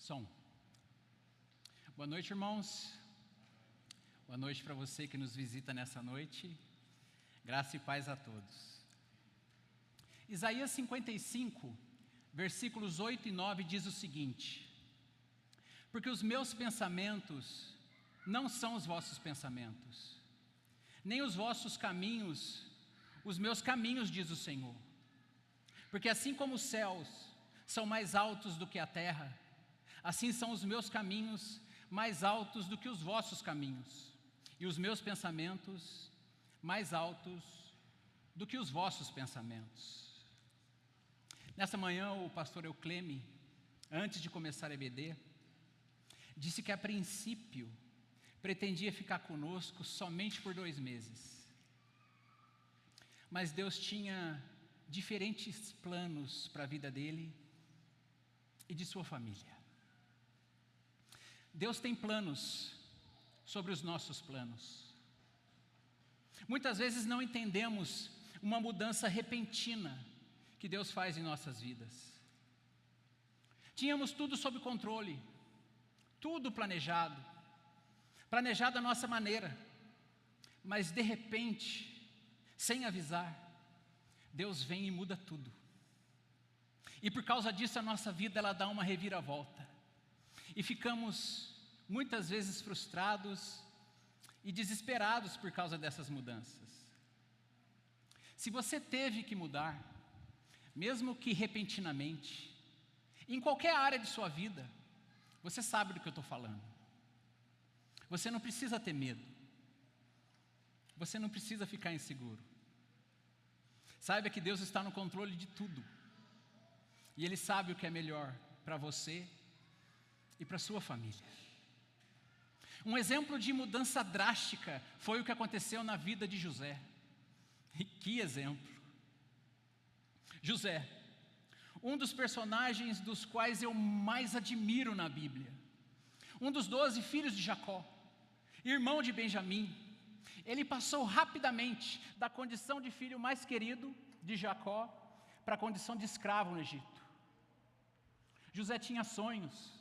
Som. Boa noite, irmãos. Boa noite para você que nos visita nessa noite. Graça e paz a todos. Isaías 55, versículos 8 e 9 diz o seguinte: porque os meus pensamentos não são os vossos pensamentos, nem os vossos caminhos, os meus caminhos, diz o Senhor. Porque assim como os céus são mais altos do que a terra, assim são os meus caminhos mais altos do que os vossos caminhos, e os meus pensamentos mais altos do que os vossos pensamentos. Nessa manhã, o pastor Eucleme, antes de começar a EBD, disse que a princípio pretendia ficar conosco somente por 2 meses. Mas Deus tinha diferentes planos para a vida dele e de sua família. Deus tem planos sobre os nossos planos. Muitas vezes não entendemos uma mudança repentina que Deus faz em nossas vidas. Tínhamos tudo sob controle, tudo planejado à nossa maneira, mas de repente, sem avisar, Deus vem e muda tudo. E por causa disso a nossa vida ela dá uma reviravolta. E ficamos muitas vezes frustrados e desesperados por causa dessas mudanças. Se você teve que mudar, mesmo que repentinamente, em qualquer área de sua vida, você sabe do que eu estou falando. Você não precisa ter medo. Você não precisa ficar inseguro. Saiba que Deus está no controle de tudo. E Ele sabe o que é melhor para você e para sua família. Um exemplo de mudança drástica foi o que aconteceu na vida de José. E que exemplo! José, um dos personagens dos quais eu mais admiro na Bíblia, um dos 12 filhos de Jacó, irmão de Benjamim, ele passou rapidamente da condição de filho mais querido de Jacó para a condição de escravo no Egito. José tinha sonhos,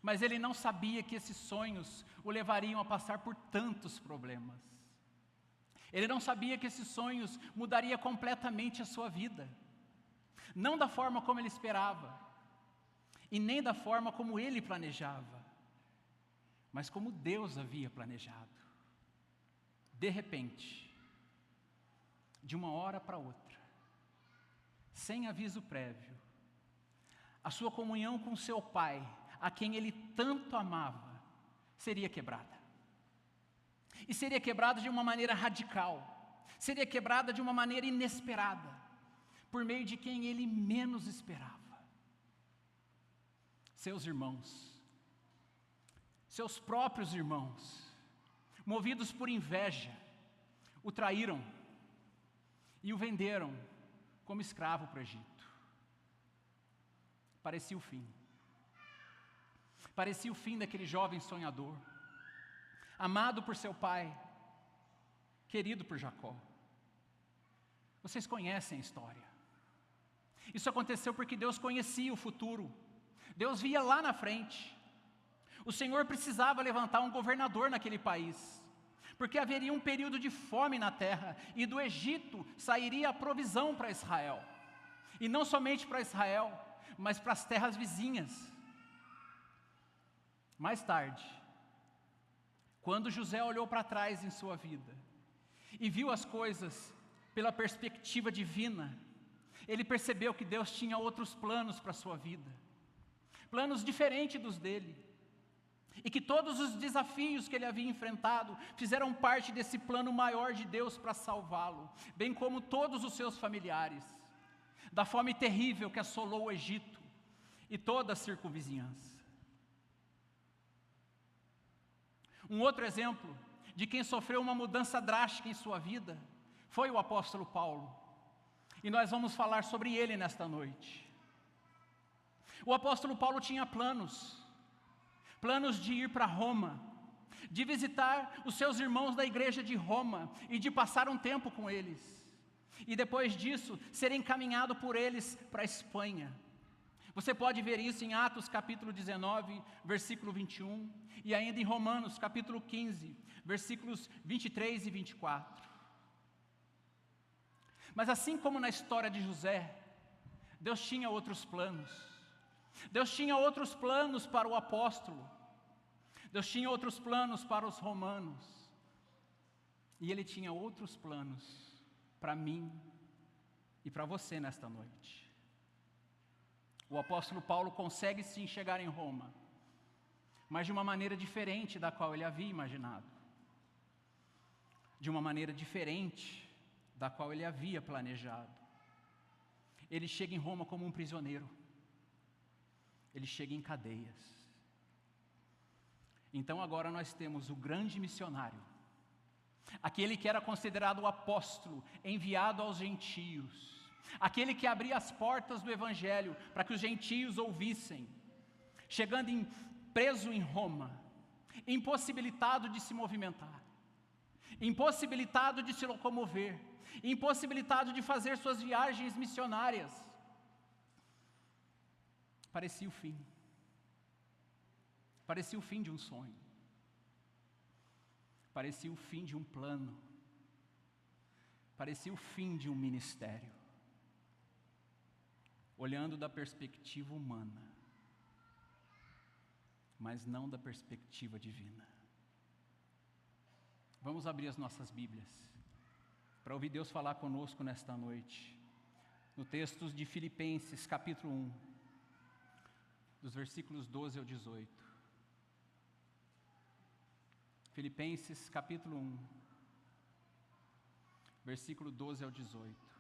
mas ele não sabia que esses sonhos o levariam a passar por tantos problemas. Ele não sabia que esses sonhos mudariam completamente a sua vida. Não da forma como ele esperava, e nem da forma como ele planejava, mas como Deus havia planejado. De repente, de uma hora para outra, sem aviso prévio, a sua comunhão com seu pai, a quem ele tanto amava, seria quebrada. E seria quebrada de uma maneira radical, seria quebrada de uma maneira inesperada, por meio de quem ele menos esperava. Seus irmãos, seus próprios irmãos, movidos por inveja, o traíram e o venderam como escravo para o Egito. Parecia o fim. Parecia o fim daquele jovem sonhador, amado por seu pai, querido por Jacó. Vocês conhecem a história. Isso aconteceu porque Deus conhecia o futuro. Deus via lá na frente. O Senhor precisava levantar um governador naquele país, porque haveria um período de fome na terra, e do Egito sairia a provisão para Israel. E não somente para Israel, mas para as terras vizinhas. Mais tarde, quando José olhou para trás em sua vida e viu as coisas pela perspectiva divina, ele percebeu que Deus tinha outros planos para a sua vida, planos diferentes dos dele, e que todos os desafios que ele havia enfrentado fizeram parte desse plano maior de Deus para salvá-lo, bem como todos os seus familiares, da fome terrível que assolou o Egito e toda a circunvizinhança. Um outro exemplo de quem sofreu uma mudança drástica em sua vida foi o apóstolo Paulo. E nós vamos falar sobre ele nesta noite. O apóstolo Paulo tinha planos de ir para Roma, de visitar os seus irmãos da igreja de Roma e de passar um tempo com eles. E depois disso, ser encaminhado por eles para a Espanha. Você pode ver isso em Atos capítulo 19, versículo 21, e ainda em Romanos capítulo 15, versículos 23 e 24. Mas assim como na história de José, Deus tinha outros planos. Deus tinha outros planos para o apóstolo. Deus tinha outros planos para os romanos. E Ele tinha outros planos para mim e para você nesta noite. O apóstolo Paulo consegue sim chegar em Roma, mas de uma maneira diferente da qual ele havia imaginado. De uma maneira diferente da qual ele havia planejado. Ele chega em Roma como um prisioneiro. Ele chega em cadeias. Então agora nós temos o grande missionário, aquele que era considerado o apóstolo, enviado aos gentios, aquele que abria as portas do evangelho para que os gentios ouvissem, chegando preso em Roma, impossibilitado de se movimentar, impossibilitado de se locomover, impossibilitado de fazer suas viagens missionárias. Parecia o fim. Parecia o fim de um sonho. Parecia o fim de um plano. Parecia o fim de um ministério. Olhando da perspectiva humana, mas não da perspectiva divina. Vamos abrir as nossas Bíblias para ouvir Deus falar conosco nesta noite, no texto de Filipenses, capítulo 1, dos versículos 12 ao 18. Filipenses, capítulo 1, versículo 12 ao 18.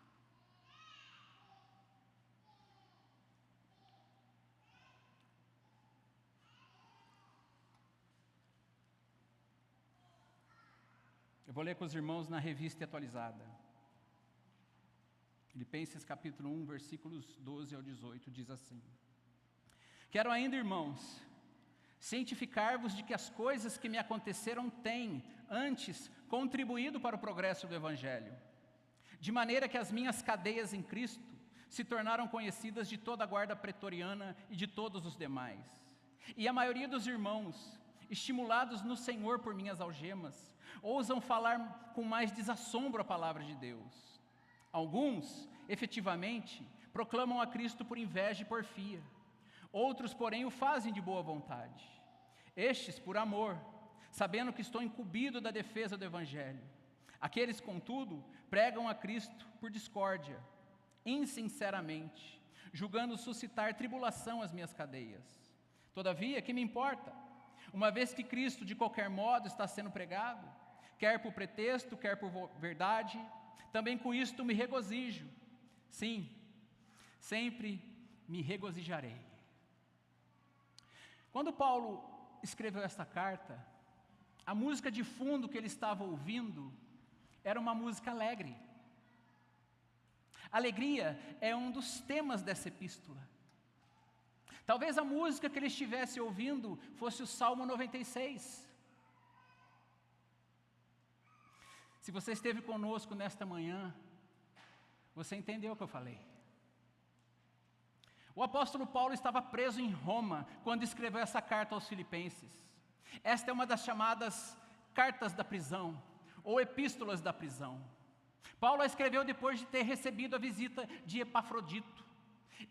Eu vou ler com os irmãos na revista atualizada. Filipenses capítulo 1, versículos 12 ao 18, diz assim: Quero ainda, irmãos, cientificar-vos de que as coisas que me aconteceram têm, antes, contribuído para o progresso do Evangelho, de maneira que as minhas cadeias em Cristo se tornaram conhecidas de toda a guarda pretoriana e de todos os demais. E a maioria dos irmãos, estimulados no Senhor por minhas algemas, ousam falar com mais desassombro a palavra de Deus. Alguns, efetivamente, proclamam a Cristo por inveja e porfia. Outros, porém, o fazem de boa vontade. Estes, por amor, sabendo que estou incumbido da defesa do Evangelho. Aqueles, contudo, pregam a Cristo por discórdia, insinceramente, julgando suscitar tribulação às minhas cadeias. Todavia, que me importa? Uma vez que Cristo, de qualquer modo, está sendo pregado, quer por pretexto, quer por verdade, também com isto me regozijo. Sim, sempre me regozijarei. Quando Paulo escreveu esta carta, a música de fundo que ele estava ouvindo era uma música alegre. Alegria é um dos temas dessa epístola. Talvez a música que ele estivesse ouvindo fosse o Salmo 96. Se você esteve conosco nesta manhã, você entendeu o que eu falei. O apóstolo Paulo estava preso em Roma quando escreveu essa carta aos Filipenses. Esta é uma das chamadas cartas da prisão, ou epístolas da prisão. Paulo a escreveu depois de ter recebido a visita de Epafrodito.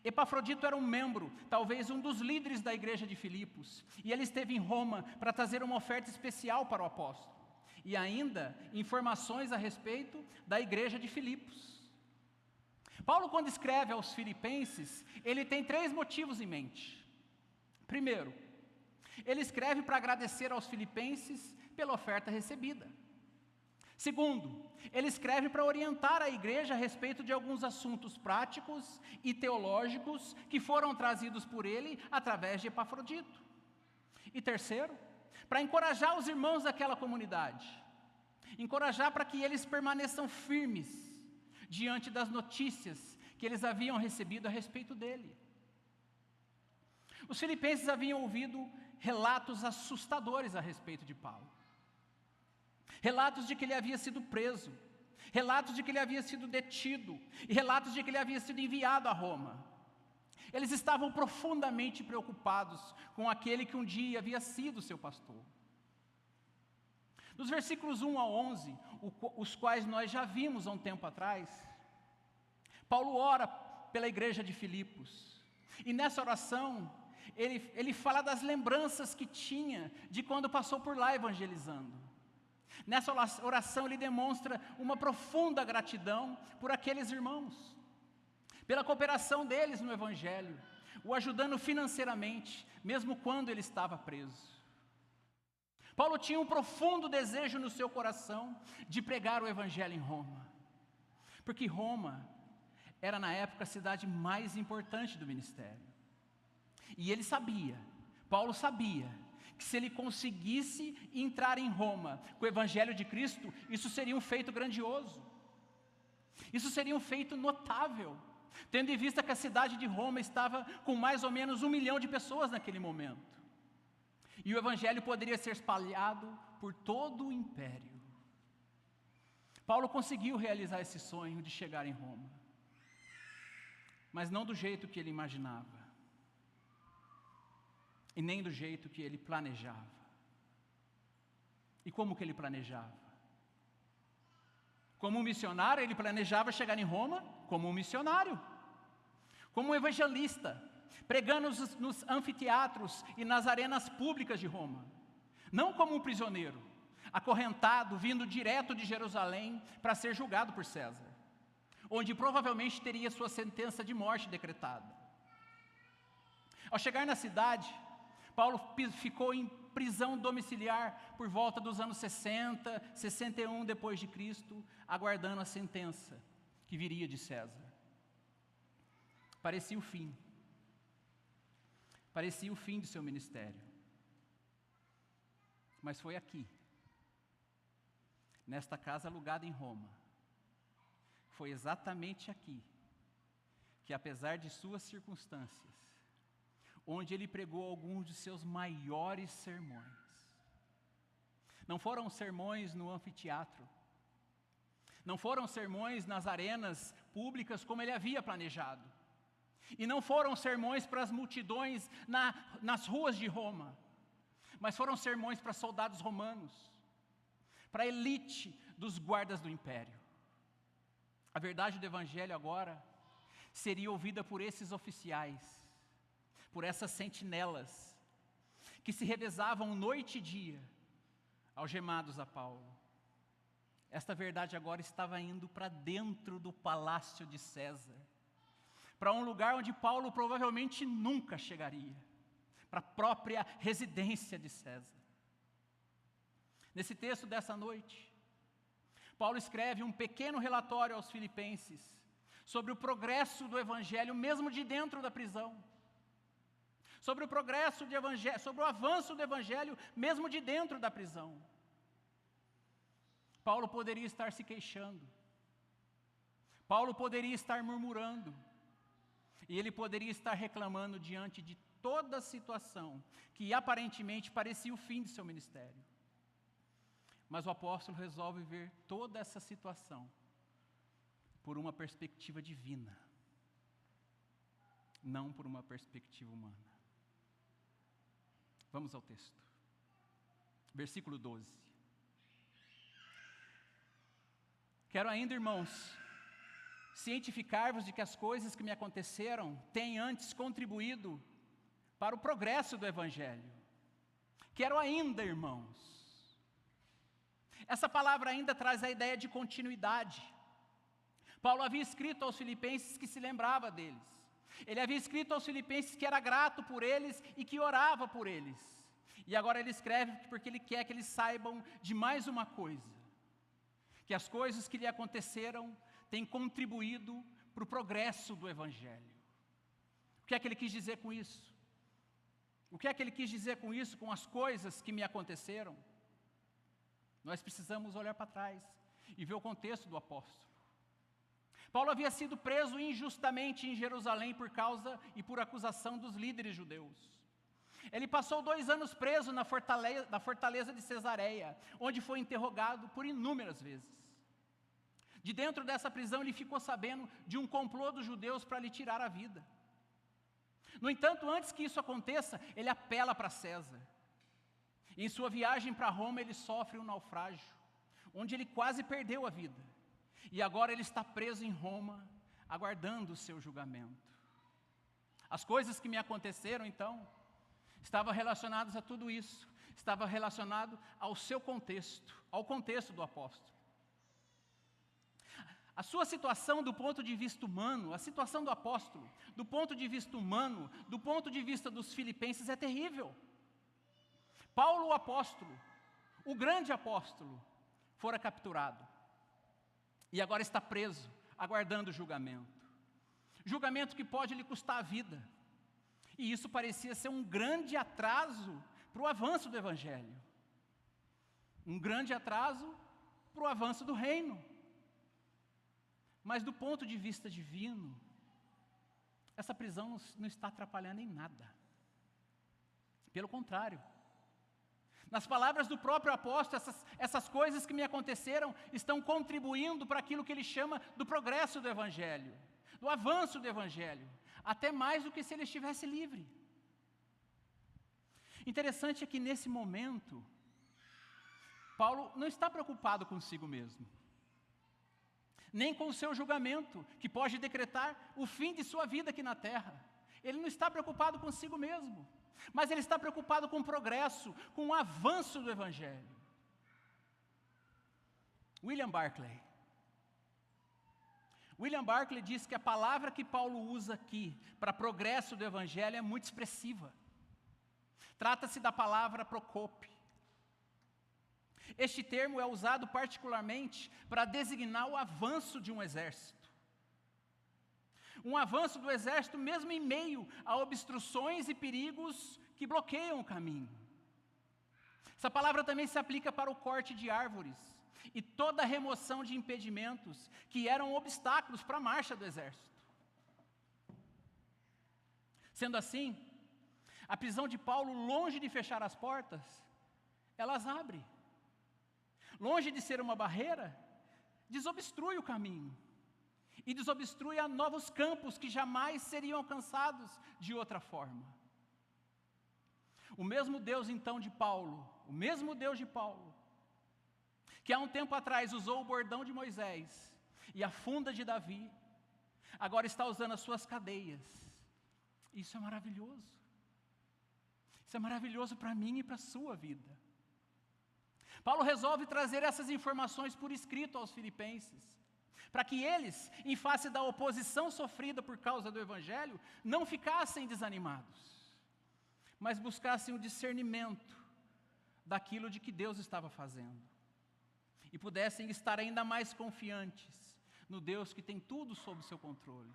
Epafrodito era um membro, talvez um dos líderes da igreja de Filipos, e ele esteve em Roma para trazer uma oferta especial para o apóstolo, e ainda informações a respeito da igreja de Filipos. Paulo, quando escreve aos Filipenses, ele tem 3 motivos em mente. Primeiro, ele escreve para agradecer aos Filipenses pela oferta recebida. Segundo, ele escreve para orientar a igreja a respeito de alguns assuntos práticos e teológicos que foram trazidos por ele através de Epafrodito. E terceiro, para encorajar os irmãos daquela comunidade, encorajar para que eles permaneçam firmes diante das notícias que eles haviam recebido a respeito dele. Os filipenses haviam ouvido relatos assustadores a respeito de Paulo. Relatos de que ele havia sido preso, relatos de que ele havia sido detido, e relatos de que ele havia sido enviado a Roma. Eles estavam profundamente preocupados com aquele que um dia havia sido seu pastor. Nos versículos 1 a 11, os quais nós já vimos há um tempo atrás, Paulo ora pela igreja de Filipos. E nessa oração, ele fala das lembranças que tinha de quando passou por lá evangelizando. Nessa oração ele demonstra uma profunda gratidão por aqueles irmãos, pela cooperação deles no evangelho, o ajudando financeiramente, mesmo quando ele estava preso. Paulo tinha um profundo desejo no seu coração de pregar o evangelho em Roma, porque Roma era na época a cidade mais importante do ministério. E ele sabia, Paulo sabia, que se ele conseguisse entrar em Roma com o evangelho de Cristo, isso seria um feito grandioso, isso seria um feito notável, tendo em vista que a cidade de Roma estava com mais ou menos 1 milhão de pessoas naquele momento, e o evangelho poderia ser espalhado por todo o império. Paulo conseguiu realizar esse sonho de chegar em Roma, mas não do jeito que ele imaginava, e nem do jeito que ele planejava. E como que ele planejava? Como um missionário, ele planejava chegar em Roma como um missionário, como um evangelista, pregando nos anfiteatros e nas arenas públicas de Roma, não como um prisioneiro, acorrentado, vindo direto de Jerusalém para ser julgado por César, onde provavelmente teria sua sentença de morte decretada. Ao chegar na cidade, Paulo ficou em prisão domiciliar por volta dos anos 60, 61 depois de Cristo, aguardando a sentença que viria de César. Parecia o fim de seu ministério. Mas foi aqui, nesta casa alugada em Roma, foi exatamente aqui, que apesar de suas circunstâncias, onde ele pregou alguns de seus maiores sermões. Não foram sermões no anfiteatro, não foram sermões nas arenas públicas como ele havia planejado, e não foram sermões para as multidões nas ruas de Roma, mas foram sermões para soldados romanos, para a elite dos guardas do império. A verdade do evangelho agora seria ouvida por esses oficiais, por essas sentinelas, que se revezavam noite e dia, algemados a Paulo. Esta verdade agora estava indo para dentro do palácio de César, para um lugar onde Paulo provavelmente nunca chegaria, para a própria residência de César. Nesse texto dessa noite, Paulo escreve um pequeno relatório aos filipenses sobre o progresso do evangelho, mesmo de dentro da prisão, sobre o progresso do evangelho, sobre o avanço do evangelho, mesmo de dentro da prisão. Paulo poderia estar se queixando, Paulo poderia estar murmurando, e ele poderia estar reclamando diante de toda a situação que aparentemente parecia o fim de seu ministério. Mas o apóstolo resolve ver toda essa situação por uma perspectiva divina, não por uma perspectiva humana. Vamos ao texto. Versículo 12. Quero ainda, irmãos, cientificar-vos de que as coisas que me aconteceram têm antes contribuído para o progresso do evangelho. Quero ainda, irmãos. Essa palavra ainda traz a ideia de continuidade. Paulo havia escrito aos filipenses que se lembrava deles. Ele havia escrito aos filipenses que era grato por eles e que orava por eles. E agora ele escreve porque ele quer que eles saibam de mais uma coisa: que as coisas que lhe aconteceram têm contribuído para o progresso do evangelho. O que é que ele quis dizer com isso? O que é que ele quis dizer com isso, com as coisas que me aconteceram? Nós precisamos olhar para trás e ver o contexto do apóstolo. Paulo havia sido preso injustamente em Jerusalém por causa e por acusação dos líderes judeus. Ele passou 2 anos preso na fortaleza de Cesareia, onde foi interrogado por inúmeras vezes. De dentro dessa prisão ele ficou sabendo de um complô dos judeus para lhe tirar a vida. No entanto, antes que isso aconteça, ele apela para César. Em sua viagem para Roma, ele sofre um naufrágio, onde ele quase perdeu a vida. E agora ele está preso em Roma, aguardando o seu julgamento. As coisas que me aconteceram, então, estavam relacionadas a tudo isso. Estava relacionado ao seu contexto, ao contexto do apóstolo. A sua situação do ponto de vista humano, a situação do apóstolo, do ponto de vista humano, do ponto de vista dos filipenses, é terrível. Paulo, o apóstolo, o grande apóstolo, fora capturado. E agora está preso, aguardando o julgamento. Julgamento que pode lhe custar a vida. E isso parecia ser um grande atraso para o avanço do Evangelho. Um grande atraso para o avanço do reino. Mas do ponto de vista divino, essa prisão não está atrapalhando em nada. Pelo contrário. Nas palavras do próprio apóstolo, essas coisas que me aconteceram estão contribuindo para aquilo que ele chama do progresso do Evangelho, do avanço do Evangelho, até mais do que se ele estivesse livre. Interessante é que nesse momento, Paulo não está preocupado consigo mesmo, nem com o seu julgamento, que pode decretar o fim de sua vida aqui na terra. Ele não está preocupado consigo mesmo, mas ele está preocupado com o progresso, com o avanço do Evangelho. William Barclay diz que a palavra que Paulo usa aqui para progresso do Evangelho é muito expressiva. Trata-se da palavra procope. Este termo é usado particularmente para designar o avanço de um exército. Um avanço do exército mesmo em meio a obstruções e perigos que bloqueiam o caminho. Essa palavra também se aplica para o corte de árvores e toda a remoção de impedimentos que eram obstáculos para a marcha do exército. Sendo assim, a prisão de Paulo, longe de fechar as portas, elas abrem. Longe de ser uma barreira, desobstrui o caminho. E desobstrui a novos campos que jamais seriam alcançados de outra forma. O mesmo Deus então de Paulo, que há um tempo atrás usou o bordão de Moisés e a funda de Davi, agora está usando as suas cadeias. Isso é maravilhoso. Isso é maravilhoso para mim e para a sua vida. Paulo resolve trazer essas informações por escrito aos filipenses, para que eles, em face da oposição sofrida por causa do Evangelho, não ficassem desanimados, mas buscassem o discernimento daquilo de que Deus estava fazendo, e pudessem estar ainda mais confiantes no Deus que tem tudo sob seu controle.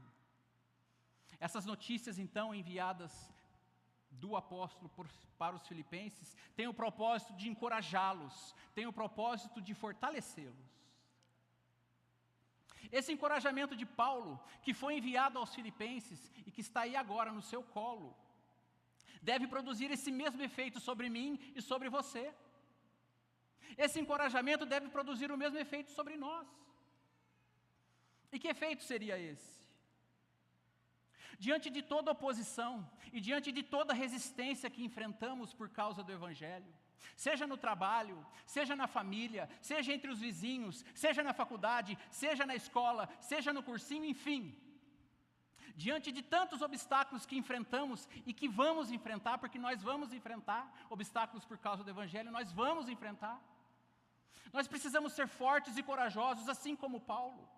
Essas notícias, então, enviadas do apóstolo para os filipenses, têm o propósito de encorajá-los, têm o propósito de fortalecê-los. Esse encorajamento de Paulo, que foi enviado aos filipenses e que está aí agora no seu colo, deve produzir esse mesmo efeito sobre mim e sobre você. Esse encorajamento deve produzir o mesmo efeito sobre nós. E que efeito seria esse? Diante de toda oposição e diante de toda resistência que enfrentamos por causa do Evangelho, seja no trabalho, seja na família, seja entre os vizinhos, seja na faculdade, seja na escola, seja no cursinho, enfim, diante de tantos obstáculos que enfrentamos e que vamos enfrentar, porque nós vamos enfrentar obstáculos por causa do Evangelho, nós vamos enfrentar. Nós precisamos ser fortes e corajosos, assim como Paulo.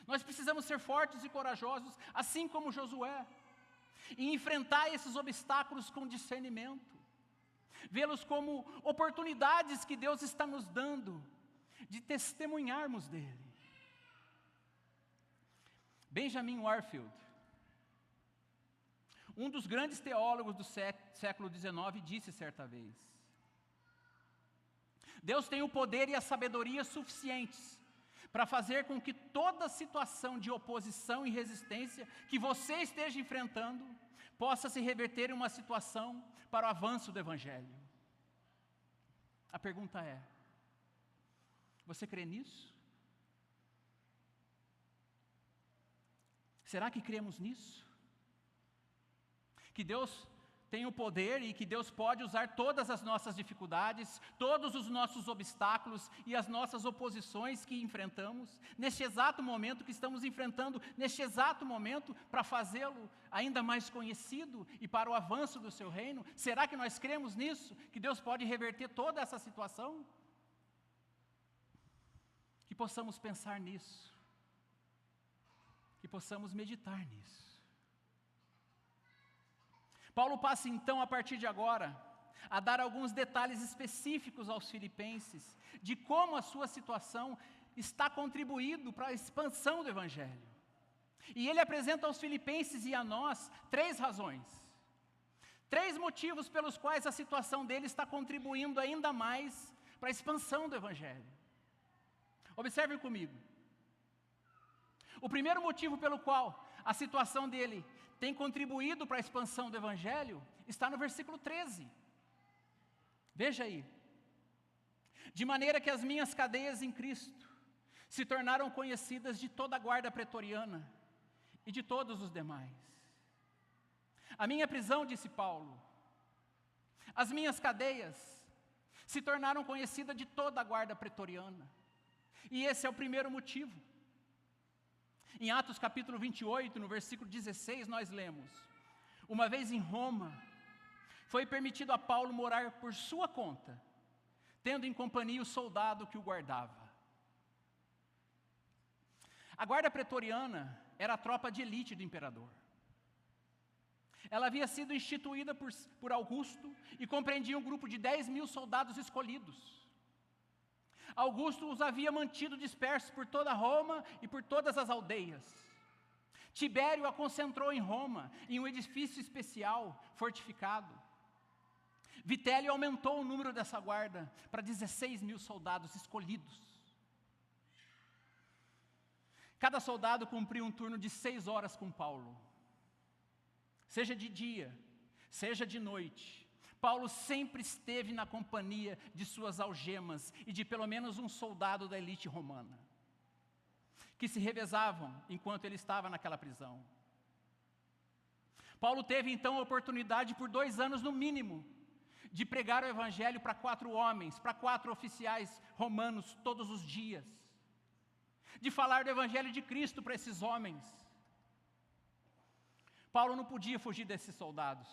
Nós precisamos ser fortes e corajosos, assim como Josué, e enfrentar esses obstáculos com discernimento, vê-los como oportunidades que Deus está nos dando de testemunharmos dele. Benjamin Warfield, um dos grandes teólogos do século XIX, disse certa vez: Deus tem o poder e a sabedoria suficientes para fazer com que toda situação de oposição e resistência que você esteja enfrentando possa se reverter em uma situação para o avanço do Evangelho. A pergunta é: você crê nisso? Será que cremos nisso? que Deus tem o poder e que Deus pode usar todas as nossas dificuldades, todos os nossos obstáculos e as nossas oposições que enfrentamos, neste exato momento que estamos enfrentando, neste exato momento, para fazê-lo ainda mais conhecido e para o avanço do seu reino? Será que nós cremos nisso? Que Deus pode reverter toda essa situação? Que possamos pensar nisso, que possamos meditar nisso. Paulo passa então, a partir de agora, a dar alguns detalhes específicos aos filipenses de como a sua situação está contribuindo para a expansão do Evangelho. E ele apresenta aos filipenses e a nós 3 razões, 3 motivos pelos quais a situação dele está contribuindo ainda mais para a expansão do Evangelho. Observem comigo. O primeiro motivo pelo qual a situação dele tem contribuído para a expansão do Evangelho está no versículo 13. Veja aí. De maneira que as minhas cadeias em Cristo se tornaram conhecidas de toda a guarda pretoriana e de todos os demais. A minha prisão, disse Paulo, as minhas cadeias se tornaram conhecidas de toda a guarda pretoriana. E esse é o primeiro motivo. Em Atos capítulo 28, no versículo 16, nós lemos: uma vez em Roma, foi permitido a Paulo morar por sua conta, tendo em companhia o soldado que o guardava. A guarda pretoriana era a tropa de elite do imperador. Ela havia sido instituída por Augusto e compreendia um grupo de 10.000 soldados escolhidos. Augusto os havia mantido dispersos por toda Roma e por todas as aldeias. Tibério a concentrou em Roma, em um edifício especial, fortificado. Vitélio aumentou o número dessa guarda para 16.000 soldados escolhidos. Cada soldado cumpria um turno de 6 horas com Paulo. Seja de dia, seja de noite, Paulo sempre esteve na companhia de suas algemas e de pelo menos um soldado da elite romana, que se revezavam enquanto ele estava naquela prisão. Paulo teve então a oportunidade por 2 anos no mínimo, de pregar o Evangelho para 4 homens, para 4 oficiais romanos todos os dias, de falar do Evangelho de Cristo para esses homens. Paulo não podia fugir desses soldados.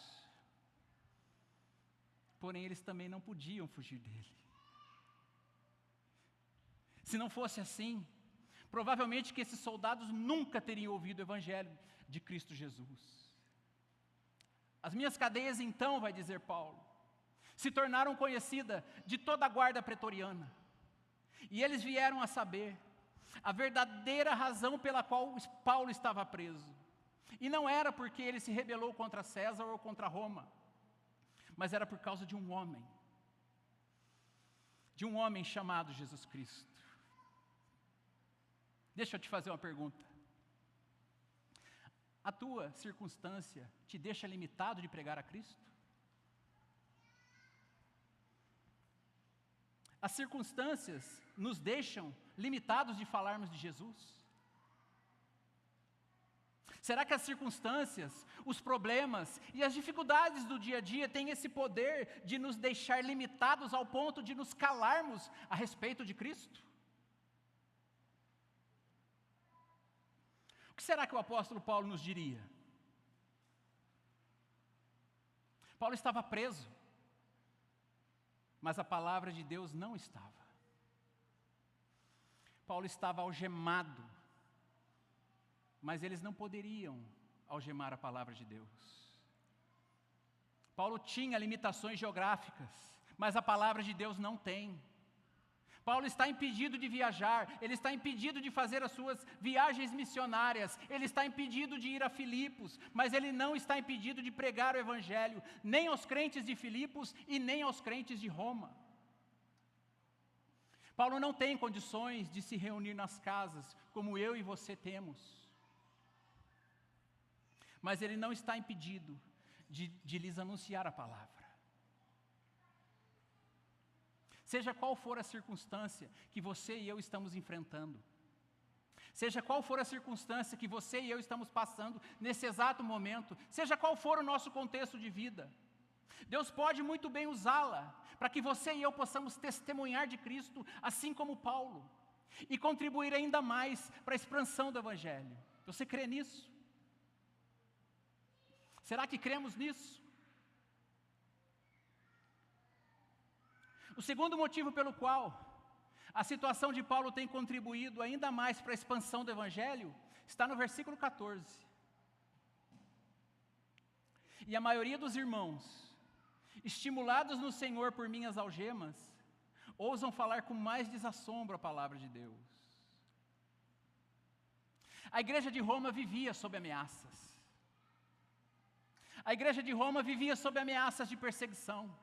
Porém, eles também não podiam fugir dele. Se não fosse assim, provavelmente que esses soldados nunca teriam ouvido o Evangelho de Cristo Jesus. As minhas cadeias então, vai dizer Paulo, se tornaram conhecidas de toda a guarda pretoriana. E eles vieram a saber a verdadeira razão pela qual Paulo estava preso. E não era porque ele se rebelou contra César ou contra Roma, mas era por causa de um homem chamado Jesus Cristo. Deixa eu te fazer uma pergunta. A tua circunstância te deixa limitado de pregar a Cristo? As circunstâncias nos deixam limitados de falarmos de Jesus? Será que as circunstâncias, os problemas e as dificuldades do dia a dia têm esse poder de nos deixar limitados ao ponto de nos calarmos a respeito de Cristo? O que será que o apóstolo Paulo nos diria? Paulo estava preso, mas a palavra de Deus não estava. Paulo estava algemado, mas eles não poderiam algemar a palavra de Deus. Paulo tinha limitações geográficas, mas a palavra de Deus não tem. Paulo está impedido de viajar, ele está impedido de fazer as suas viagens missionárias, ele está impedido de ir a Filipos, mas ele não está impedido de pregar o Evangelho, nem aos crentes de Filipos e nem aos crentes de Roma. Paulo não tem condições de se reunir nas casas, como eu e você temos. Mas ele não está impedido de lhes anunciar a palavra. Seja qual for a circunstância que você e eu estamos enfrentando, seja qual for a circunstância que você e eu estamos passando nesse exato momento, seja qual for o nosso contexto de vida, Deus pode muito bem usá-la para que você e eu possamos testemunhar de Cristo, assim como Paulo, e contribuir ainda mais para a expansão do Evangelho. Você crê nisso? Será que cremos nisso? O segundo motivo pelo qual a situação de Paulo tem contribuído ainda mais para a expansão do Evangelho está no versículo 14. E a maioria dos irmãos, estimulados no Senhor por minhas algemas, ousam falar com mais desassombro a palavra de Deus. A igreja de Roma vivia sob ameaças. A igreja de Roma vivia sob ameaças de perseguição.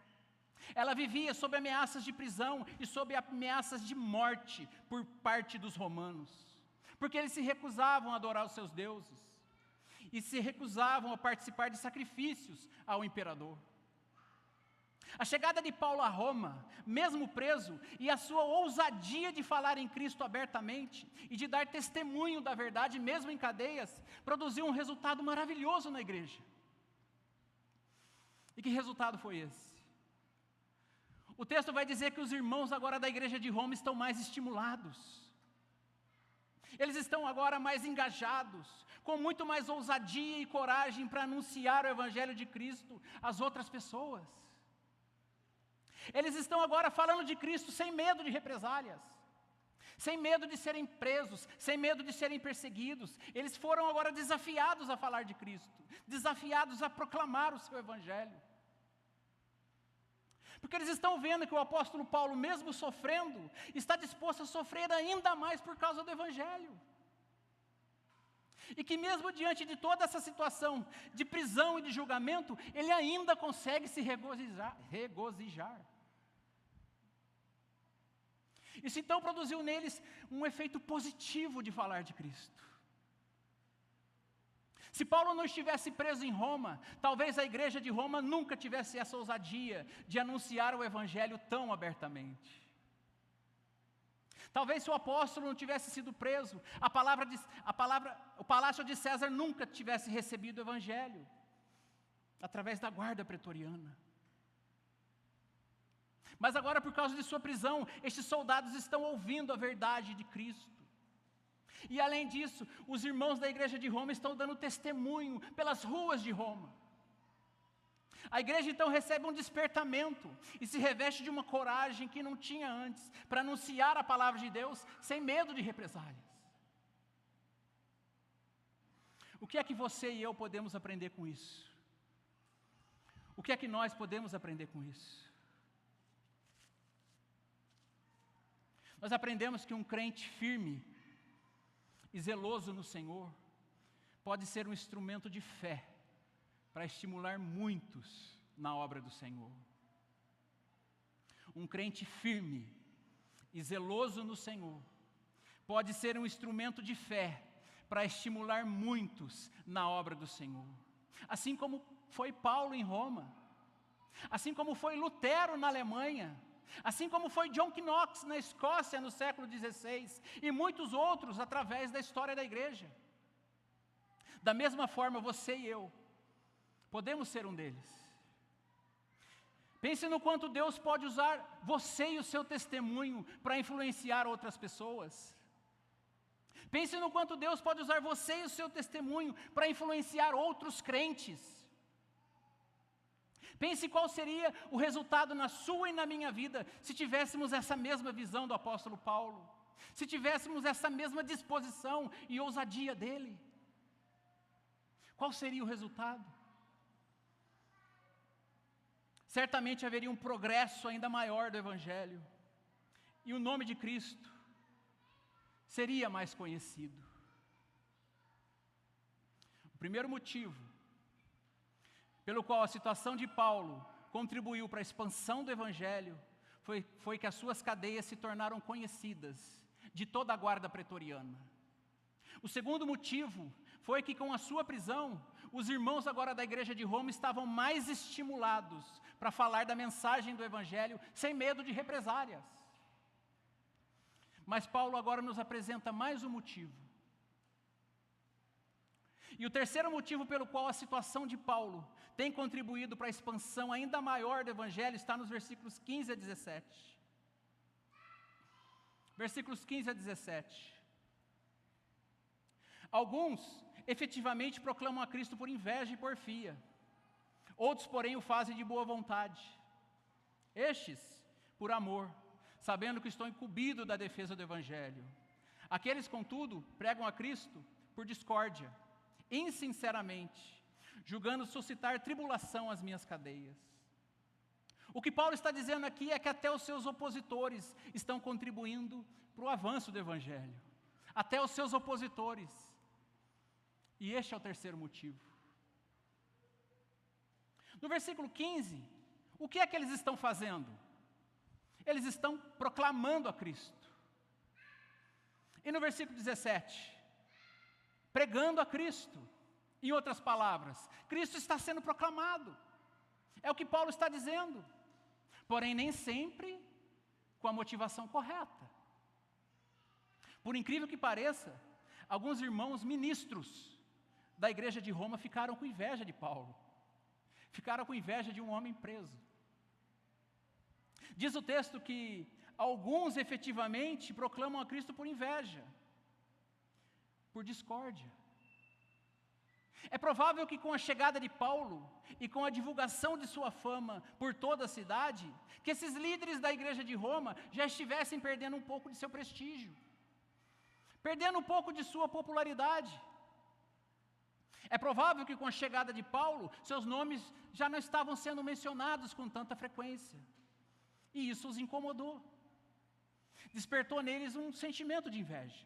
Ela vivia sob ameaças de prisão e sob ameaças de morte por parte dos romanos, porque eles se recusavam a adorar os seus deuses e se recusavam a participar de sacrifícios ao imperador. A chegada de Paulo a Roma, mesmo preso, e a sua ousadia de falar em Cristo abertamente e de dar testemunho da verdade, mesmo em cadeias, produziu um resultado maravilhoso na igreja. E que resultado foi esse? O texto vai dizer que os irmãos agora da igreja de Roma estão mais estimulados. Eles estão agora mais engajados, com muito mais ousadia e coragem para anunciar o Evangelho de Cristo às outras pessoas. Eles estão agora falando de Cristo sem medo de represálias, sem medo de serem presos, sem medo de serem perseguidos. Eles foram agora desafiados a falar de Cristo, desafiados a proclamar o seu Evangelho. Porque eles estão vendo que o apóstolo Paulo, mesmo sofrendo, está disposto a sofrer ainda mais por causa do Evangelho. E que mesmo diante de toda essa situação de prisão e de julgamento, ele ainda consegue se regozijar. Isso então produziu neles um efeito positivo de falar de Cristo. Se Paulo não estivesse preso em Roma, talvez a igreja de Roma nunca tivesse essa ousadia de anunciar o Evangelho tão abertamente. Talvez se o apóstolo não tivesse sido preso, o palácio de César nunca tivesse recebido o Evangelho, através da guarda pretoriana. Mas agora, por causa de sua prisão, estes soldados estão ouvindo a verdade de Cristo. E além disso, os irmãos da igreja de Roma estão dando testemunho pelas ruas de Roma. A igreja então recebe um despertamento e se reveste de uma coragem que não tinha antes, para anunciar a palavra de Deus sem medo de represálias. O que é que você e eu podemos aprender com isso? O que é que nós podemos aprender com isso? Nós aprendemos que um crente firme e zeloso no Senhor pode ser um instrumento de fé para estimular muitos na obra do Senhor. Um crente firme e zeloso no Senhor pode ser um instrumento de fé para estimular muitos na obra do Senhor. Assim como foi Paulo em Roma, assim como foi Lutero na Alemanha, assim como foi John Knox na Escócia no século XVI, e muitos outros através da história da igreja. Da mesma forma, você e eu podemos ser um deles. Pense no quanto Deus pode usar você e o seu testemunho para influenciar outras pessoas. Pense no quanto Deus pode usar você e o seu testemunho para influenciar outros crentes. Pense qual seria o resultado na sua e na minha vida se tivéssemos essa mesma visão do apóstolo Paulo, se tivéssemos essa mesma disposição e ousadia dele. Qual seria o resultado? Certamente haveria um progresso ainda maior do Evangelho, e o nome de Cristo seria mais conhecido. O primeiro motivo pelo qual a situação de Paulo contribuiu para a expansão do Evangelho foi que as suas cadeias se tornaram conhecidas de toda a guarda pretoriana. O segundo motivo foi que com a sua prisão, os irmãos agora da igreja de Roma estavam mais estimulados para falar da mensagem do Evangelho sem medo de represálias. Mas Paulo agora nos apresenta mais um motivo E o terceiro motivo pelo qual a situação de Paulo tem contribuído para a expansão ainda maior do Evangelho está nos versículos 15 a 17. Versículos 15 a 17. Alguns efetivamente proclamam a Cristo por inveja e porfia. Outros, porém, o fazem de boa vontade. Estes, por amor, sabendo que estou incumbido da defesa do Evangelho. Aqueles, contudo, pregam a Cristo por discórdia, insinceramente, julgando suscitar tribulação às minhas cadeias. O que Paulo está dizendo aqui é que até os seus opositores estão contribuindo para o avanço do Evangelho. Até os seus opositores. E este é o terceiro motivo. No versículo 15, o que é que eles estão fazendo? Eles estão proclamando a Cristo. E no versículo 17, pregando a Cristo. Em outras palavras, Cristo está sendo proclamado. É o que Paulo está dizendo. Porém, nem sempre com a motivação correta. Por incrível que pareça, alguns irmãos ministros da igreja de Roma ficaram com inveja de Paulo. Ficaram com inveja de um homem preso. Diz o texto que alguns efetivamente proclamam a Cristo por inveja, por discórdia. É provável que com a chegada de Paulo e com a divulgação de sua fama por toda a cidade, que esses líderes da igreja de Roma já estivessem perdendo um pouco de seu prestígio, perdendo um pouco de sua popularidade. É provável que com a chegada de Paulo, seus nomes já não estavam sendo mencionados com tanta frequência. E isso os incomodou. Despertou neles um sentimento de inveja.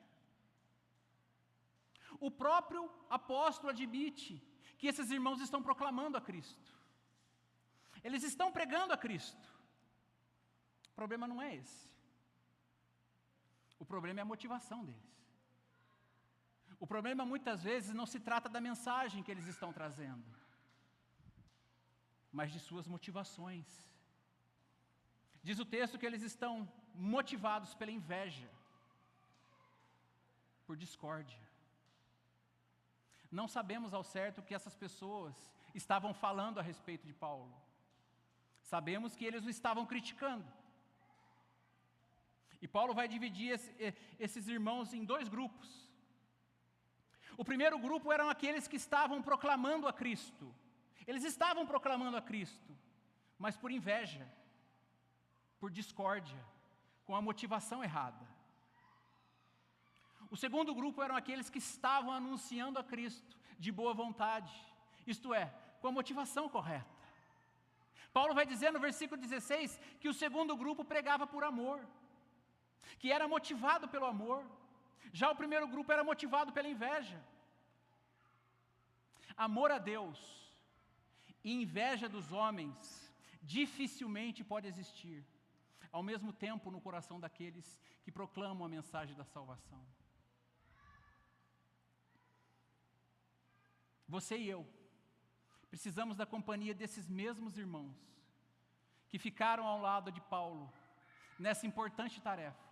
O próprio apóstolo admite que esses irmãos estão proclamando a Cristo. Eles estão pregando a Cristo. O problema não é esse. O problema é a motivação deles. O problema muitas vezes não se trata da mensagem que eles estão trazendo, mas de suas motivações. Diz o texto que eles estão motivados pela inveja, por discórdia. Não sabemos ao certo o que essas pessoas estavam falando a respeito de Paulo. Sabemos que eles o estavam criticando. E Paulo vai dividir esses irmãos em dois grupos. O primeiro grupo eram aqueles que estavam proclamando a Cristo. Eles estavam proclamando a Cristo, mas por inveja, por discórdia, com a motivação errada. O segundo grupo eram aqueles que estavam anunciando a Cristo de boa vontade, isto é, com a motivação correta. Paulo vai dizer no versículo 16 que o segundo grupo pregava por amor, que era motivado pelo amor. Já o primeiro grupo era motivado pela inveja. Amor a Deus e inveja dos homens dificilmente pode existir, ao mesmo tempo no coração daqueles que proclamam a mensagem da salvação. Você e eu precisamos da companhia desses mesmos irmãos que ficaram ao lado de Paulo nessa importante tarefa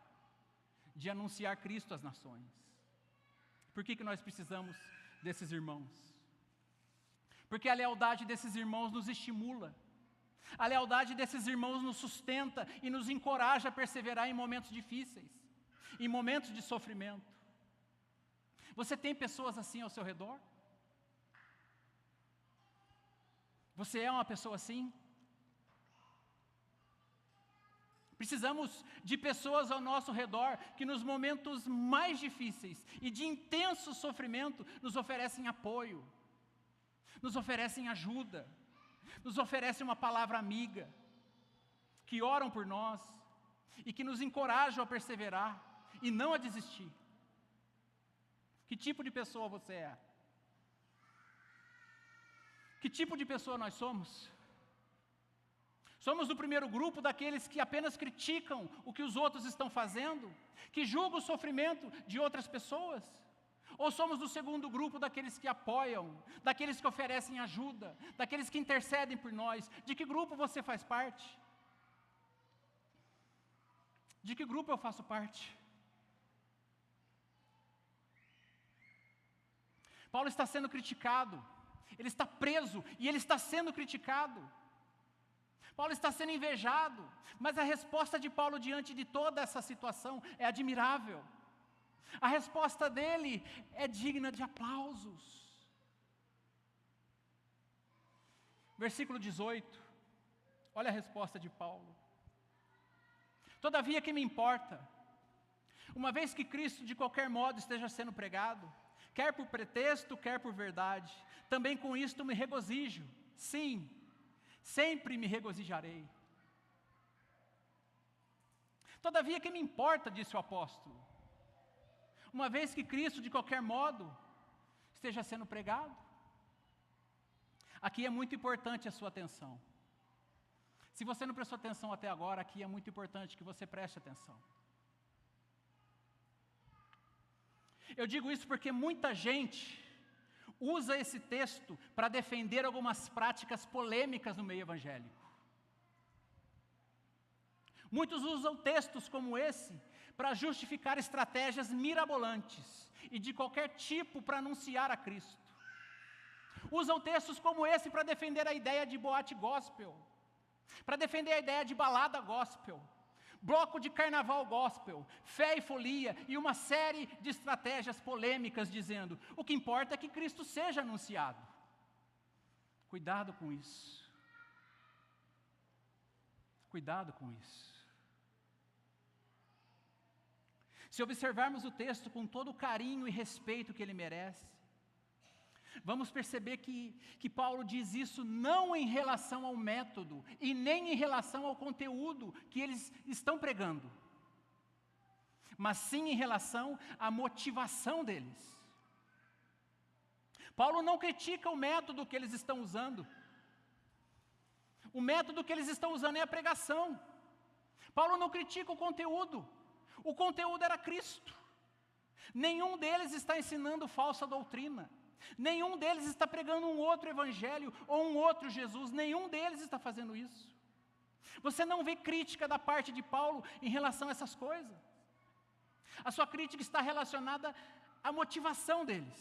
de anunciar Cristo às nações. Por que nós precisamos desses irmãos? Porque a lealdade desses irmãos nos estimula. A lealdade desses irmãos nos sustenta e nos encoraja a perseverar em momentos difíceis, em momentos de sofrimento. Você tem pessoas assim ao seu redor? Você é uma pessoa assim? Precisamos de pessoas ao nosso redor que nos momentos mais difíceis e de intenso sofrimento nos oferecem apoio, nos oferecem ajuda, nos oferecem uma palavra amiga, que oram por nós e que nos encorajam a perseverar e não a desistir. Que tipo de pessoa você é? Que tipo de pessoa nós somos? Somos do primeiro grupo daqueles que apenas criticam o que os outros estão fazendo, que julgam o sofrimento de outras pessoas? Ou somos do segundo grupo daqueles que apoiam, daqueles que oferecem ajuda, daqueles que intercedem por nós? De que grupo você faz parte? De que grupo eu faço parte? Paulo está sendo criticado, ele está preso e ele está sendo criticado. Paulo está sendo invejado, mas a resposta de Paulo diante de toda essa situação é admirável. A resposta dele é digna de aplausos. Versículo 18, olha a resposta de Paulo. Todavia que me importa, uma vez que Cristo de qualquer modo esteja sendo pregado, quer por pretexto, quer por verdade, também com isto me regozijo, sim, sempre me regozijarei. Todavia que me importa, disse o apóstolo, uma vez que Cristo de qualquer modo esteja sendo pregado. Aqui é muito importante a sua atenção. Se você não prestou atenção até agora, aqui é muito importante que você preste atenção. Eu digo isso porque muita gente usa esse texto para defender algumas práticas polêmicas no meio evangélico. Muitos usam textos como esse para justificar estratégias mirabolantes e de qualquer tipo para anunciar a Cristo. Usam textos como esse para defender a ideia de boate gospel, para defender a ideia de balada gospel, bloco de carnaval gospel, fé e folia e uma série de estratégias polêmicas dizendo: o que importa é que Cristo seja anunciado. Cuidado com isso. Cuidado com isso. Se observarmos o texto com todo o carinho e respeito que ele merece, vamos perceber que Paulo diz isso não em relação ao método e nem em relação ao conteúdo que eles estão pregando, mas sim em relação à motivação deles. Paulo não critica o método que eles estão usando. O método que eles estão usando é a pregação. Paulo não critica o conteúdo. O conteúdo era Cristo. Nenhum deles está ensinando falsa doutrina. Nenhum deles está pregando um outro evangelho ou um outro Jesus. Nenhum deles está fazendo isso. Você não vê crítica da parte de Paulo em relação a essas coisas. A sua crítica está relacionada à motivação deles.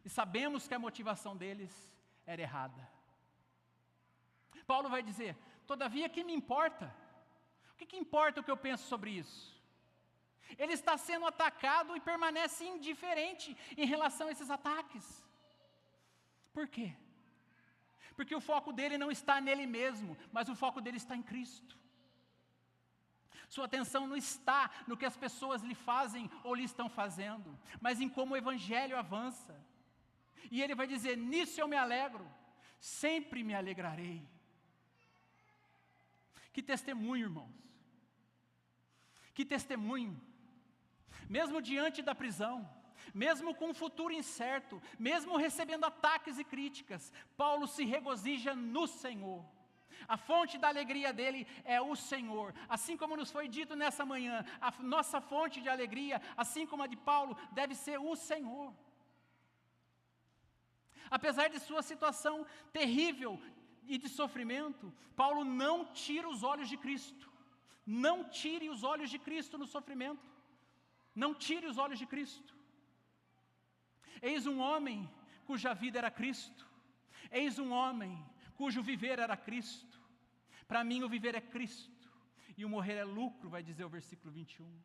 E sabemos que a motivação deles era errada. Paulo vai dizer: todavia que me importa? O que importa o que eu penso sobre isso? Ele está sendo atacado e permanece indiferente em relação a esses ataques. Por quê? Porque o foco dele não está nele mesmo, mas o foco dele está em Cristo. Sua atenção não está no que as pessoas lhe fazem ou lhe estão fazendo, mas em como o evangelho avança. E ele vai dizer: nisso eu me alegro, sempre me alegrarei. Que testemunho, irmãos. Que testemunho. Mesmo diante da prisão, mesmo com um futuro incerto, mesmo recebendo ataques e críticas, Paulo se regozija no Senhor. A fonte da alegria dele é o Senhor. Assim como nos foi dito nessa manhã, a nossa fonte de alegria, assim como a de Paulo, deve ser o Senhor. Apesar de sua situação terrível e de sofrimento, Paulo não tira os olhos de Cristo. Não tire os olhos de Cristo no sofrimento. Não tire os olhos de Cristo. Eis um homem cuja vida era Cristo. Eis um homem cujo viver era Cristo. Para mim o viver é Cristo e o morrer é lucro, vai dizer o versículo 21.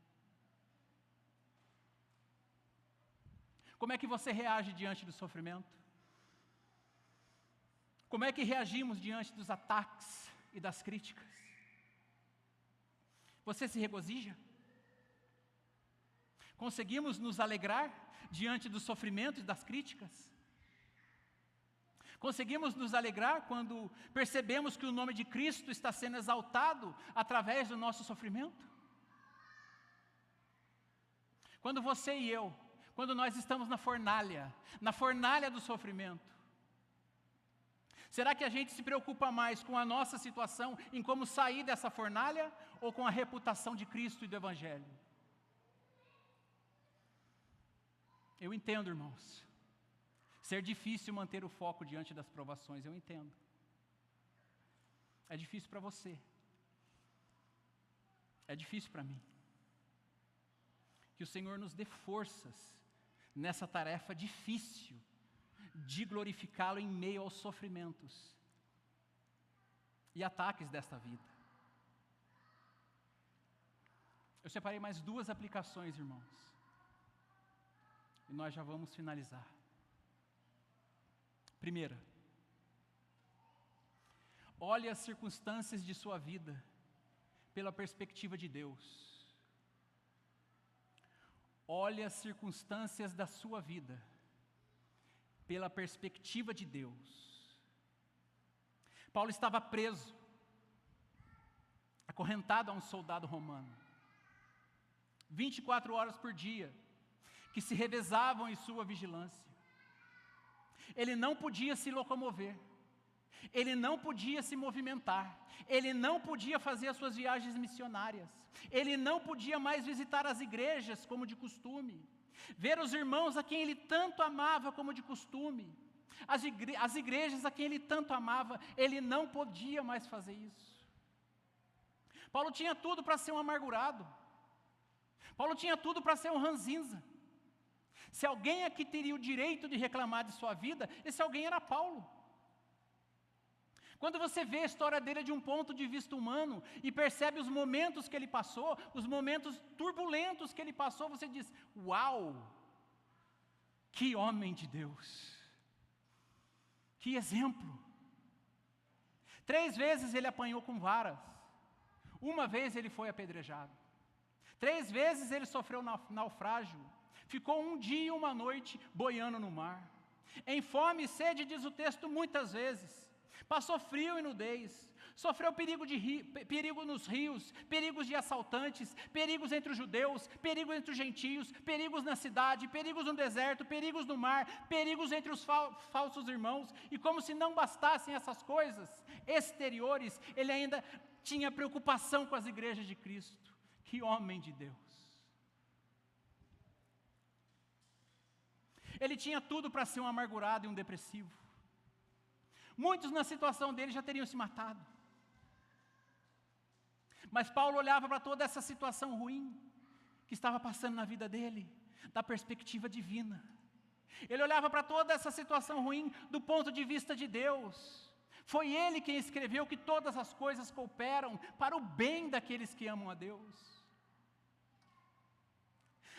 Como é que você reage diante do sofrimento? Como é que reagimos diante dos ataques e das críticas? Você se regozija? Conseguimos nos alegrar diante do sofrimento e das críticas? Conseguimos nos alegrar quando percebemos que o nome de Cristo está sendo exaltado através do nosso sofrimento? Quando você e eu, quando nós estamos na fornalha do sofrimento, será que a gente se preocupa mais com a nossa situação, em como sair dessa fornalha, ou com a reputação de Cristo e do Evangelho? Eu entendo, irmãos, ser difícil manter o foco diante das provações, eu entendo. É difícil para você. É difícil para mim. Que o Senhor nos dê forças nessa tarefa difícil de glorificá-lo em meio aos sofrimentos e ataques desta vida. Eu separei mais 2 aplicações, irmãos, e nós já vamos finalizar. Primeira, olhe as circunstâncias de sua vida pela perspectiva de Deus. Olhe as circunstâncias da sua vida pela perspectiva de Deus. Paulo estava preso, acorrentado a um soldado romano, 24 horas por dia, que se revezavam em sua vigilância. Ele não podia se locomover, ele não podia se movimentar, ele não podia fazer as suas viagens missionárias, ele não podia mais visitar as igrejas como de costume, ver os irmãos a quem ele tanto amava como de costume, as igrejas a quem ele tanto amava, ele não podia mais fazer isso. Paulo tinha tudo para ser um amargurado, Paulo tinha tudo para ser um ranzinza. Se alguém aqui teria o direito de reclamar de sua vida, esse alguém era Paulo. Quando você vê a história dele de um ponto de vista humano e percebe os momentos que ele passou, os momentos turbulentos que ele passou, você diz: uau, que homem de Deus, que exemplo. 3 vezes ele apanhou com varas, 1 vez ele foi apedrejado, 3 vezes ele sofreu naufrágio, ficou 1 dia e 1 noite boiando no mar, em fome e sede, diz o texto, muitas vezes. Passou frio e nudez, sofreu perigo nos rios, perigos de assaltantes, perigos entre os judeus, perigos entre os gentios, perigos na cidade, perigos no deserto, perigos no mar, perigos entre os falsos irmãos. E como se não bastassem essas coisas exteriores, ele ainda tinha preocupação com as igrejas de Cristo. Que homem de Deus! Ele tinha tudo para ser um amargurado e um depressivo. Muitos na situação dele já teriam se matado. Mas Paulo olhava para toda essa situação ruim que estava passando na vida dele, da perspectiva divina. Ele olhava para toda essa situação ruim do ponto de vista de Deus. Foi ele quem escreveu que todas as coisas cooperam para o bem daqueles que amam a Deus.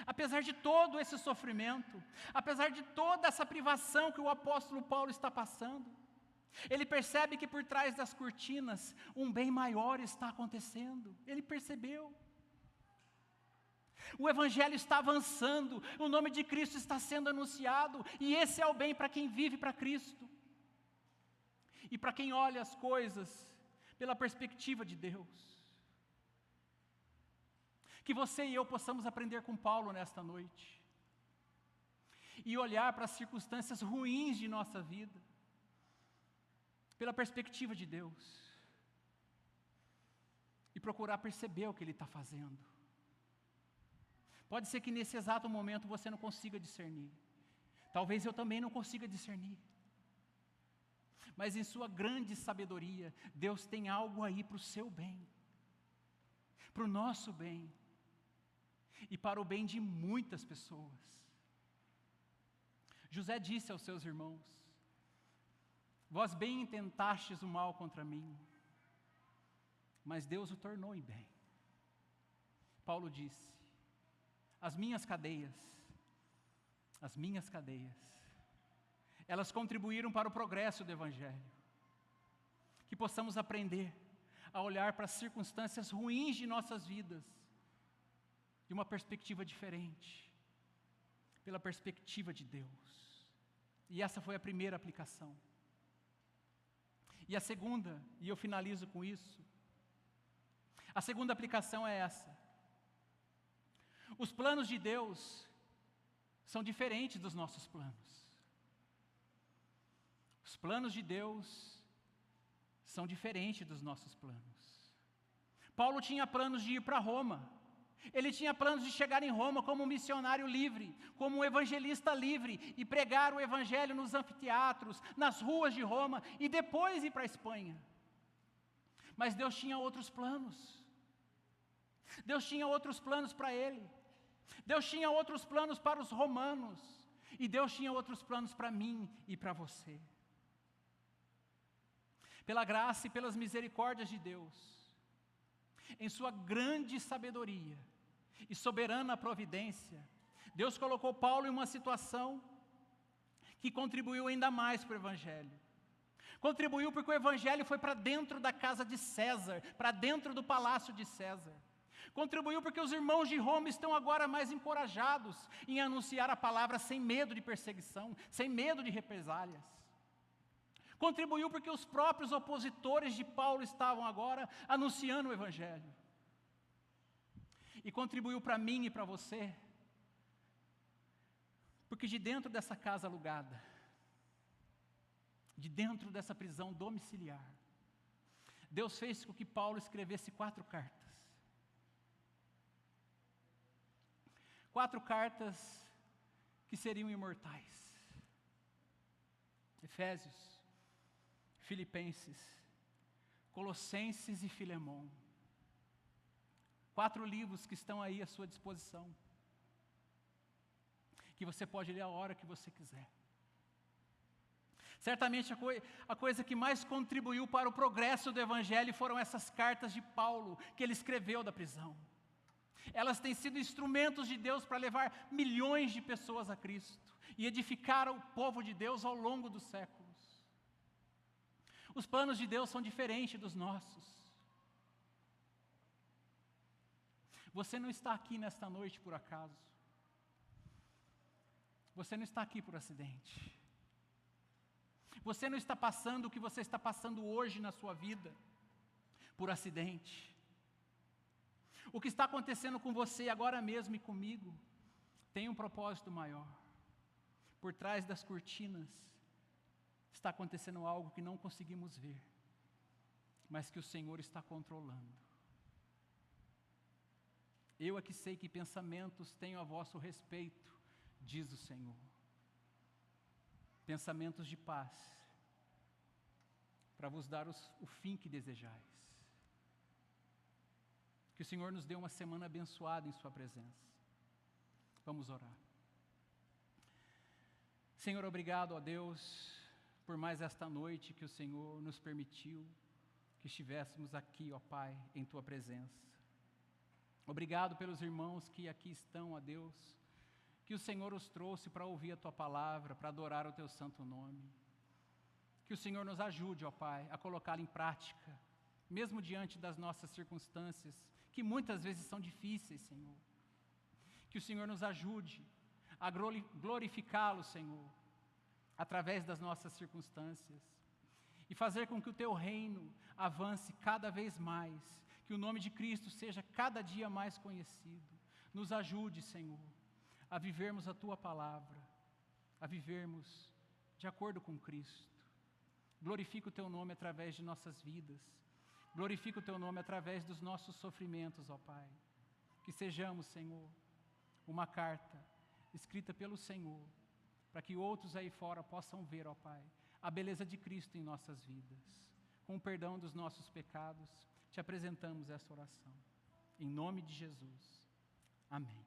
Apesar de todo esse sofrimento, apesar de toda essa privação que o apóstolo Paulo está passando, ele percebe que por trás das cortinas um bem maior está acontecendo. Ele percebeu. O evangelho está avançando, o nome de Cristo está sendo anunciado, e esse é o bem para quem vive para Cristo. E para quem olha as coisas pela perspectiva de Deus. Que você e eu possamos aprender com Paulo nesta noite. E olhar para as circunstâncias ruins de nossa vida pela perspectiva de Deus, e procurar perceber o que Ele está fazendo. Pode ser que nesse exato momento você não consiga discernir, talvez eu também não consiga discernir, mas em sua grande sabedoria, Deus tem algo aí para o seu bem, para o nosso bem, e para o bem de muitas pessoas. José disse aos seus irmãos: vós bem intentastes o mal contra mim, mas Deus o tornou em bem. Paulo disse: as minhas cadeias, elas contribuíram para o progresso do Evangelho. Que possamos aprender a olhar para as circunstâncias ruins de nossas vidas, de uma perspectiva diferente, pela perspectiva de Deus. E essa foi a primeira aplicação. E a segunda, e eu finalizo com isso, a segunda aplicação é essa: os planos de Deus são diferentes dos nossos planos. Os planos de Deus são diferentes dos nossos planos. Paulo tinha planos de ir para Roma. Ele tinha planos de chegar em Roma como um missionário livre, como um evangelista livre, e pregar o evangelho nos anfiteatros, nas ruas de Roma, e depois ir para a Espanha. Mas Deus tinha outros planos. Deus tinha outros planos para ele. Deus tinha outros planos para os romanos. E Deus tinha outros planos para mim e para você. Pela graça e pelas misericórdias de Deus, em sua grande sabedoria e soberana providência, Deus colocou Paulo em uma situação que contribuiu ainda mais para o Evangelho. Contribuiu porque o Evangelho foi para dentro da casa de César, para dentro do palácio de César. Contribuiu porque os irmãos de Roma estão agora mais encorajados em anunciar a palavra sem medo de perseguição, sem medo de represálias. Contribuiu porque os próprios opositores de Paulo estavam agora anunciando o Evangelho. E contribuiu para mim e para você, porque de dentro dessa casa alugada, de dentro dessa prisão domiciliar, Deus fez com que Paulo escrevesse 4 cartas. 4 cartas que seriam imortais. Efésios, Filipenses, Colossenses e Filemão. 4 livros que estão aí à sua disposição, que você pode ler a hora que você quiser. Certamente a coisa que mais contribuiu para o progresso do Evangelho foram essas cartas de Paulo, que ele escreveu da prisão. Elas têm sido instrumentos de Deus para levar milhões de pessoas a Cristo e edificar o povo de Deus ao longo dos séculos. Os planos de Deus são diferentes dos nossos. Você não está aqui nesta noite por acaso. Você não está aqui por acidente. Você não está passando o que você está passando hoje na sua vida por acidente. O que está acontecendo com você agora mesmo e comigo tem um propósito maior. Por trás das cortinas está acontecendo algo que não conseguimos ver, mas que o Senhor está controlando. Eu é que sei que pensamentos tenho a vosso respeito, diz o Senhor. Pensamentos de paz, para vos dar o fim que desejais. Que o Senhor nos dê uma semana abençoada em sua presença. Vamos orar. Senhor, obrigado a Deus por mais esta noite que o Senhor nos permitiu que estivéssemos aqui, ó Pai, em tua presença. Obrigado pelos irmãos que aqui estão, ó Deus, que o Senhor os trouxe para ouvir a tua palavra, para adorar o teu santo nome. Que o Senhor nos ajude, ó Pai, a colocá-la em prática, mesmo diante das nossas circunstâncias, que muitas vezes são difíceis, Senhor. Que o Senhor nos ajude a glorificá-lo, Senhor, através das nossas circunstâncias, e fazer com que o teu reino avance cada vez mais, que o nome de Cristo seja cada dia mais conhecido. Nos ajude, Senhor, a vivermos a tua palavra, a vivermos de acordo com Cristo. Glorifica o teu nome através de nossas vidas. Glorifica o teu nome através dos nossos sofrimentos, ó Pai. Que sejamos, Senhor, uma carta escrita pelo Senhor, para que outros aí fora possam ver, ó Pai, a beleza de Cristo em nossas vidas. Com o perdão dos nossos pecados, te apresentamos esta oração. Em nome de Jesus. Amém.